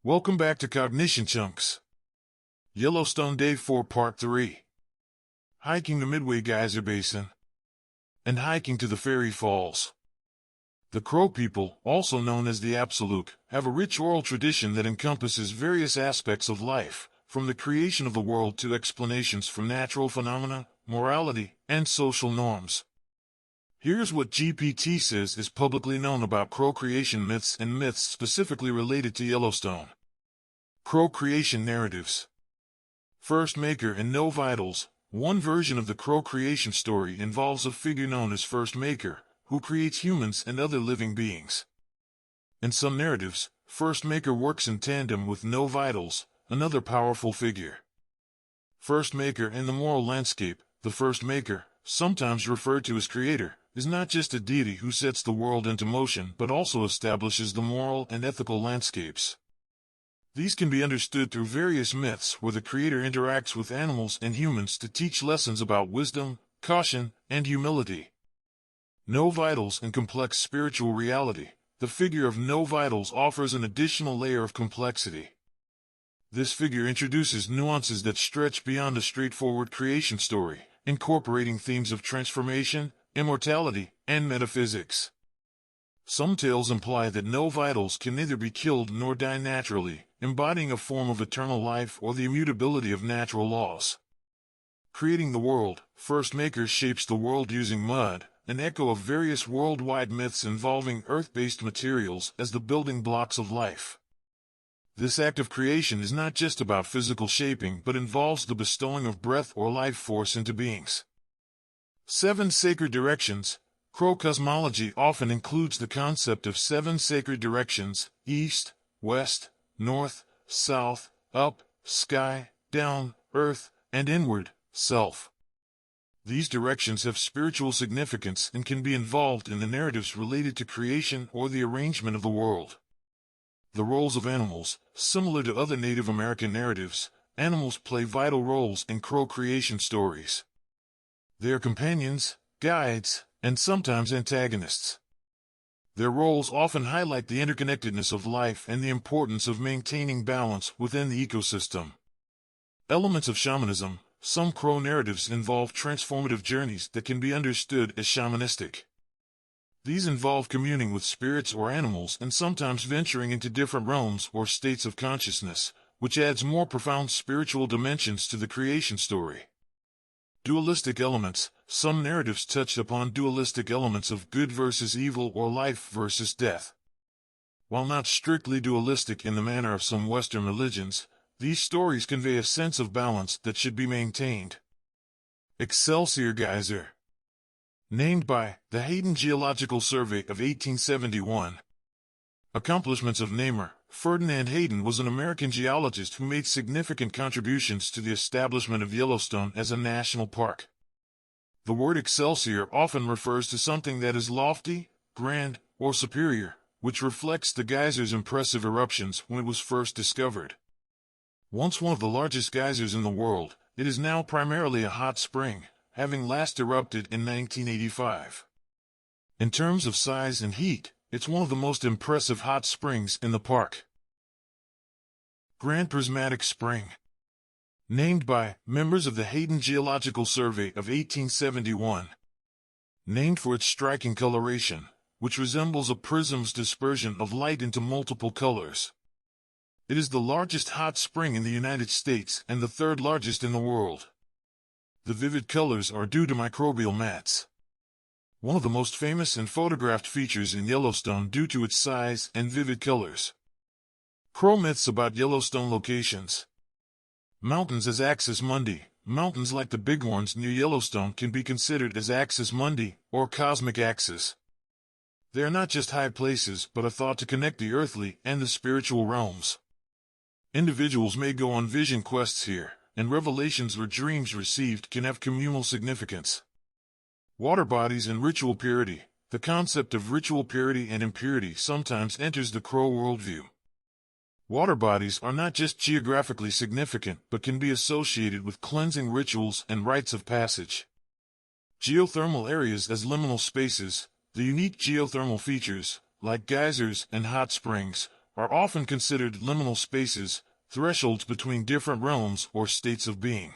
Welcome back to CognitionChunks. Yellowstone Day 4 Part 3. Hiking the Midway Geyser Basin. And hiking to the Fairy Falls. The Crow people, also known as the Absolute, have a rich oral tradition that encompasses various aspects of life, from the creation of the world to explanations for natural phenomena, morality, and social norms. Here's what GPT says is publicly known about Crow creation myths and myths specifically related to Yellowstone. Crow creation narratives. First Maker and No Vitals. One version of the Crow creation story involves a figure known as First Maker, who creates humans and other living beings. In some narratives, First Maker works in tandem with No Vitals, another powerful figure. First Maker and the moral landscape. The First Maker, sometimes referred to as Creator, is not just a deity who sets the world into motion but also establishes the moral and ethical landscapes. These can be understood through various myths where the Creator interacts with animals and humans to teach lessons about wisdom, caution, and humility. No Vitals and complex spiritual reality. The figure of No Vitals offers an additional layer of complexity. This figure introduces nuances that stretch beyond a straightforward creation story, incorporating themes of transformation, immortality, and metaphysics. Some tales imply that no vitals can neither be killed nor die naturally, embodying a form of eternal life or the immutability of natural laws. Creating the world. First Maker shapes the world using mud, an echo of various worldwide myths involving earth-based materials as the building blocks of life. This act of creation is not just about physical shaping but involves the bestowing of breath or life force into beings. 7 Sacred Directions. Crow cosmology often includes the concept of 7 sacred directions: east, west, north, south, up, sky, down, earth, and inward, self. These directions have spiritual significance and can be involved in the narratives related to creation or the arrangement of the world. The roles of animals. Similar to other Native American narratives, animals play vital roles in Crow creation stories. They are companions, guides, and sometimes antagonists. Their roles often highlight the interconnectedness of life and the importance of maintaining balance within the ecosystem. Elements of shamanism. Some Crow narratives involve transformative journeys that can be understood as shamanistic. These involve communing with spirits or animals and sometimes venturing into different realms or states of consciousness, which adds more profound spiritual dimensions to the creation story. Dualistic elements. Some narratives touch upon dualistic elements of good versus evil or life versus death. While not strictly dualistic in the manner of some Western religions, these stories convey a sense of balance that should be maintained. Excelsior Geyser. Named by the Hayden Geological Survey of 1871. Accomplishments of namer. Ferdinand Hayden was an American geologist who made significant contributions to the establishment of Yellowstone as a national park. The word Excelsior often refers to something that is lofty, grand, or superior, which reflects the geyser's impressive eruptions when it was first discovered. Once one of the largest geysers in the world, it is now primarily a hot spring, having last erupted in 1985. In terms of size and heat, it's one of the most impressive hot springs in the park. Grand Prismatic Spring. Named by members of the Hayden Geological Survey of 1871. Named for its striking coloration, which resembles a prism's dispersion of light into multiple colors. It is the largest hot spring in the United States and the third largest in the world. The vivid colors are due to microbial mats. One of the most famous and photographed features in Yellowstone due to its size and vivid colors. Crow myths about Yellowstone locations. Mountains as Axis Mundi. Mountains like the Bighorns near Yellowstone can be considered as Axis Mundi, or cosmic axis. They are not just high places but are thought to connect the earthly and the spiritual realms. Individuals may go on vision quests here, and revelations or dreams received can have communal significance. Water bodies and ritual purity. The concept of ritual purity and impurity sometimes enters the Crow worldview. Water bodies are not just geographically significant but can be associated with cleansing rituals and rites of passage. Geothermal areas as liminal spaces. The unique geothermal features, like geysers and hot springs, are often considered liminal spaces, thresholds between different realms or states of being.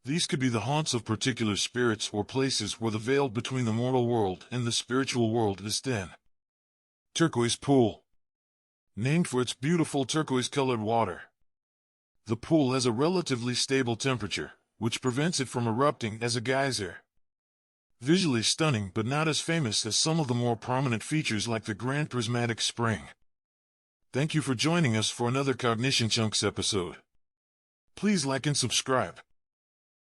These could be the haunts of particular spirits or places where the veil between the mortal world and the spiritual world is thin. Turquoise pool. Named for its beautiful turquoise-colored water. The pool has a relatively stable temperature, which prevents it from erupting as a geyser. Visually stunning but not as famous as some of the more prominent features like the Grand Prismatic Spring. Thank you for joining us for another CognitionChunks episode. Please like and subscribe.